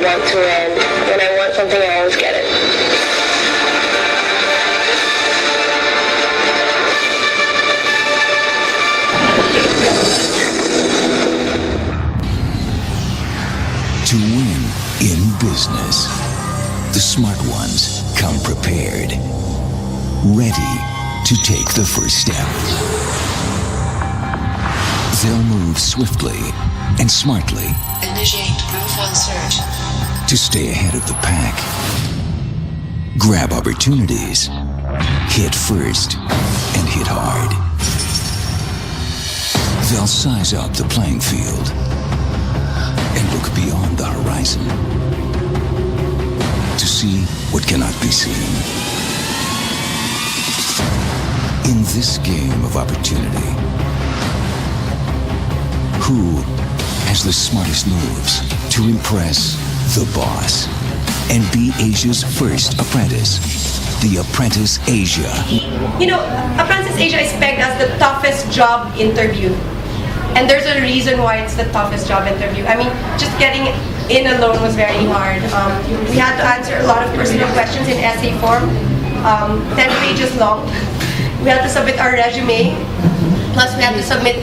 want to win. When I want something, I always get it. To win in business, the smart ones come prepared, ready to take the first step. They'll move swiftly and smartly. Initiate Move 1 search. To stay ahead of the pack. Grab opportunities, hit first, and hit hard. They'll size up the playing field and look beyond the horizon to see what cannot be seen. In this game of opportunity, who has the smartest moves to impress the boss and be Asia's first apprentice? The Apprentice Asia. You know, Apprentice Asia is pegged as the toughest job interview. And there's a reason why it's the toughest job interview. I mean, just getting in alone was very hard. We had to answer a lot of personal questions in essay form, 10 pages long. We had to submit our resume, plus we had to submit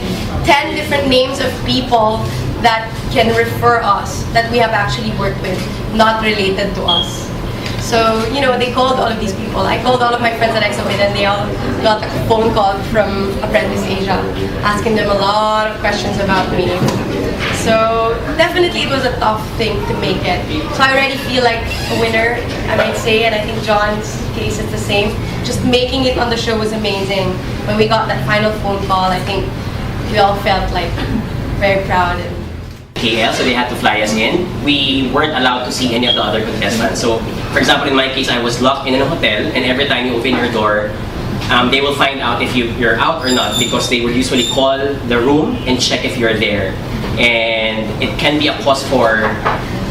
10 different names of people that can refer us, that we have actually worked with, not related to us. So, you know, they called all of these people. I called all of my friends at Exobit and they all got a phone call from Apprentice Asia asking them a lot of questions about me. So, definitely it was a tough thing to make it. So I already feel like a winner, I might say, and I think John's case is the same. Just making it on the show was amazing. When we got that final phone call, I think we all felt like very proud. KL, so they had to fly us in. We weren't allowed to see any of the other contestants. So, for example, in my case, I was locked in a hotel, and every time you open your door, they will find out if you're out or not, because they would usually call the room and check if you're there. And it can be a cause for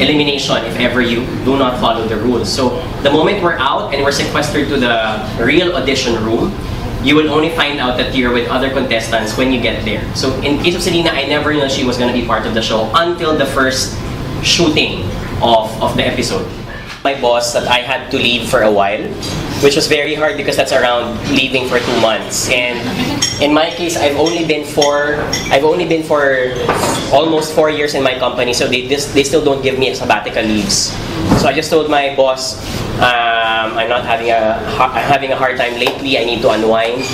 elimination if ever you do not follow the rules. So, the moment we're out and we're sequestered to the real audition room, you will only find out that you're with other contestants when you get there. So in case of Selena, I never knew she was going to be part of the show until the first shooting of the episode. My boss that I had to leave for a while, which was very hard because that's around leaving for 2 months. And in my case, I've only been for almost 4 years in my company, so they still don't give me sabbatical leaves. So I just told my boss, I'm having a hard time lately, I need to unwind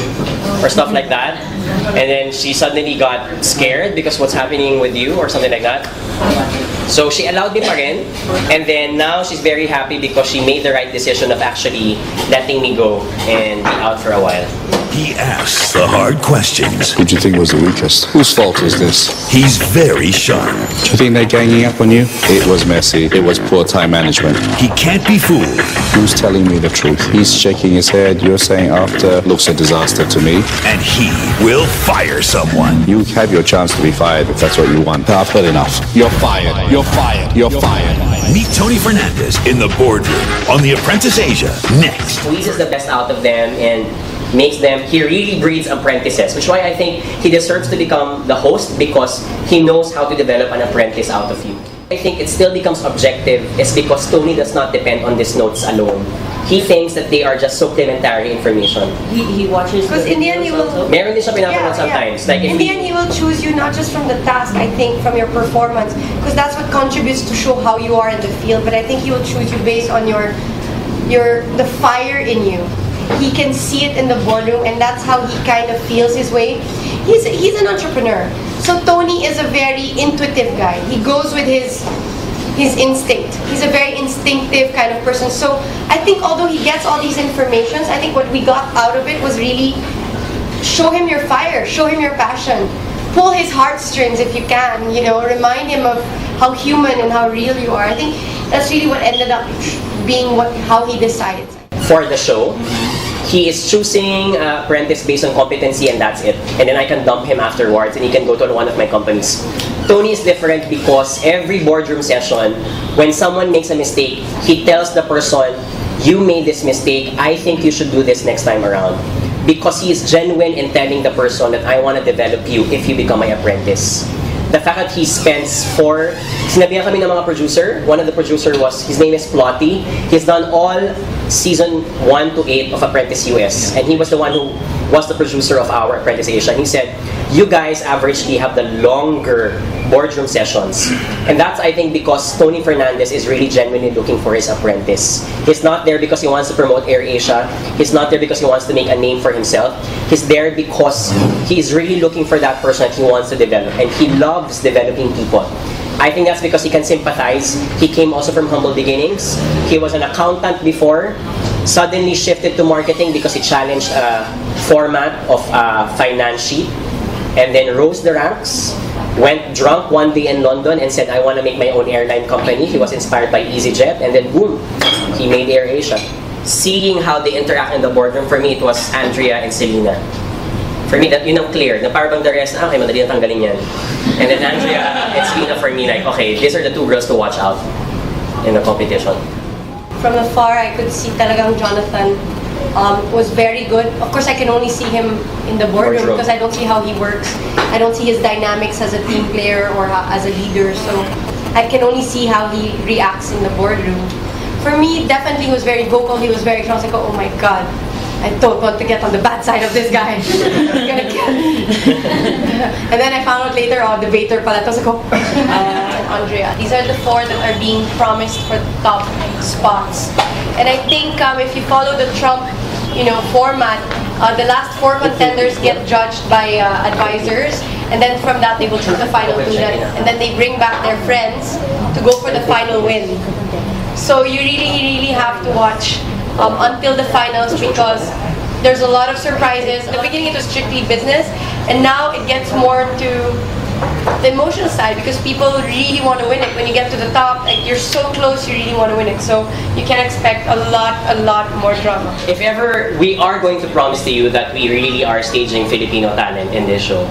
or stuff like that. And then she suddenly got scared because what's happening with you or something like that. So she allowed me pa rin, and then now she's very happy because she made the right decision of actually letting me go and be out for a while. He asks the hard questions. Who do you think was the weakest? Whose fault is this? He's very sharp. Do you think they're ganging up on you? It was messy. It was poor time management. He can't be fooled. Who's telling me the truth? He's shaking his head. You're saying after. Looks a disaster to me. And he will fire someone. You have your chance to be fired if that's what you want. I've heard enough. You're fired. You're fired. You're fired. Meet Tony Fernandez in the boardroom on The Apprentice Asia next. Squeezes the best out of them and makes them, he really breeds apprentices, which is why I think he deserves to become the host, because he knows how to develop an apprentice out of you. I think it still becomes objective is because Tony does not depend on these notes alone. He thinks that they are just supplementary information. He watches. Because in the end, he will. Meron din siya pinapanood sometimes. Like in the end, he will choose you not just from the task, I think, from your performance, because that's what contributes to show how you are in the field. But I think he will choose you based on the fire in you. He can see it in the boardroom, and that's how he kind of feels his way. He's an entrepreneur. So Tony is a very intuitive guy. He goes with his instinct. He's a very instinctive kind of person. So I think although he gets all these informations, I think what we got out of it was really show him your fire, show him your passion. Pull his heartstrings if you can, remind him of how human and how real you are. I think that's really what ended up being how he decided. For the show, he is choosing apprentice based on competency, and that's it. And then I can dump him afterwards and he can go to one of my companies. Tony is different because every boardroom session, when someone makes a mistake, he tells the person, you made this mistake, I think you should do this next time around. Because he is genuine in telling the person that I want to develop you if you become my apprentice. the fact that he spends sinabihan kami ng mga producer, one of the producer his name is Plotty. He's done all season 1 to 8 of Apprentice US, and he was the one who was the producer of our Apprentice Asia. And he said, you guys averagely have the longer boardroom sessions. And that's, I think, because Tony Fernandez is really genuinely looking for his apprentice. He's not there because he wants to promote Air Asia. He's not there because he wants to make a name for himself. He's there because he's really looking for that person that he wants to develop. And he loves developing people. I think that's because he can sympathize. He came also from humble beginnings. He was an accountant before, suddenly shifted to marketing because he challenged a format of a finance sheet, and then rose the ranks, went drunk one day in London and said, I want to make my own airline company. He was inspired by EasyJet, and then boom, he made Air Asia. Seeing how they interact in the boardroom, for me, it was Andrea and Selena. For me, that clear. Na parang the rest, okay, madali na tanggalin yan. And then Andrea and Selena, for me, like, okay, these are the two girls to watch out in the competition. From afar, I could see talagang Jonathan was very good. Of course, I can only see him in the boardroom because I don't see how he works. I don't see his dynamics as a team player or as a leader. So I can only see how he reacts in the boardroom. For me, definitely he was very vocal. He was very strong. I was like, oh my God, I don't want to get on the bad side of this guy. He's gonna kill me. And then I found out later, debater pala. I was like, and Andrea. These are the 4 that are being promised for the top spots. And I think if you follow the Trump, format, the last 4 contenders get judged by advisors, and then from that they will choose the final 2, and then they bring back their friends to go for the final win. So you really have to watch until the finals because there's a lot of surprises. In the beginning it was strictly business, and now it gets more to the emotional side because people really want to win it. When you get to the top, like, you're so close, you really want to win it. So you can expect a lot more drama. If ever we are going to promise to you that we really are staging Filipino talent in this show,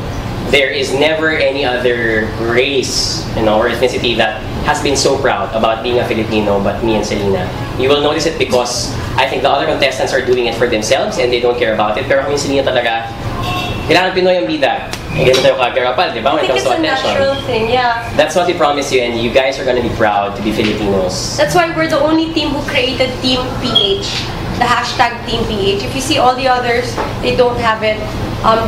there is never any other race or ethnicity that has been so proud about being a Filipino but me and Selena. You will notice it because I think the other contestants are doing it for themselves and they don't care about it. Pero kung Selena talaga, kailangan Pinoy ang bida. Ganun tayo kagarapal, di ba? When it comes to attention. I think it's a natural thing, yeah. That's what we promise you, and you guys are gonna be proud to be Filipinos. That's why we're the only team who created Team PH, the hashtag Team PH. If you see all the others, they don't have it.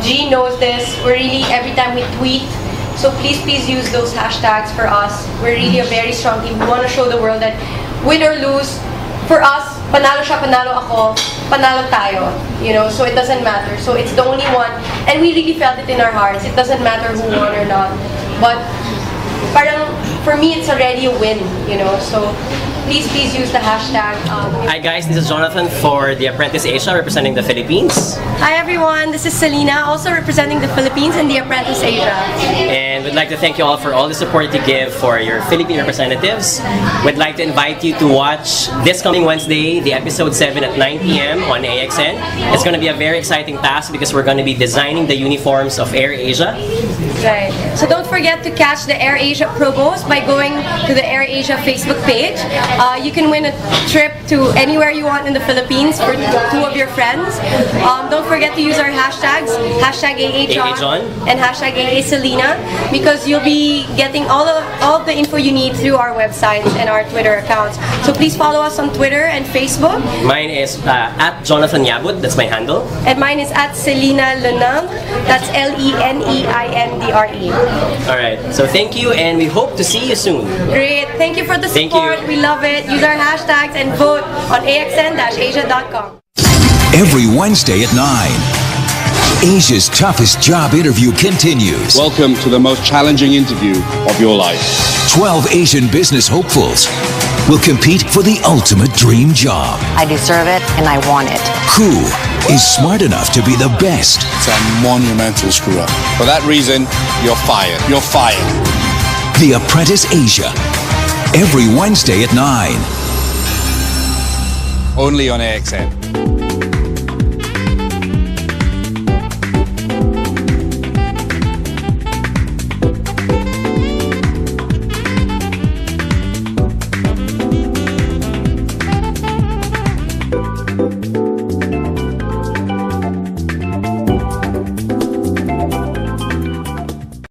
G knows this. We're really, every time we tweet, so please use those hashtags for us. We're really a very strong team. We want to show the world that win or lose, for us, panalo siya, panalo ako, panalo tayo. So it doesn't matter. So it's the only one. And we really felt it in our hearts. It doesn't matter who won or not. But parang, for me, it's already a win, So please use the hashtag. Hi guys, this is Jonathan for the Apprentice Asia, representing the Philippines. Hi everyone, this is Selena, also representing the Philippines and the Apprentice Asia. And we'd like to thank you all for all the support you give for your Philippine representatives. We'd like to invite you to watch this coming Wednesday, the episode 7 at 9 p.m. on AXN. It's going to be a very exciting task because we're going to be designing the uniforms of Air Asia. Right. So don't forget to catch the Air Asia promos by going to the Air Asia Facebook page. You can win a trip to anywhere you want in the Philippines for 2 of your friends. Don't forget to use our hashtags, hashtag #AAJon and hashtag #AASelena, because you'll be getting all the info you need through our websites and our Twitter accounts. So please follow us on Twitter and Facebook. Mine is at Jonathan Yabut, that's my handle. And mine is at Selena Lenang, that's LENEINDRE. Alright, so thank you and we hope to see you soon. Great, thank you for the support. We love it. Use our hashtags and vote on axn-asia.com. Every Wednesday at 9, Asia's toughest job interview continues. Welcome to the most challenging interview of your life. 12 Asian business hopefuls will compete for the ultimate dream job. I deserve it and I want it. Who is smart enough to be the best? It's a monumental screw up. For that reason, you're fired. You're fired. The Apprentice Asia. Every Wednesday at 9. Only on AXN.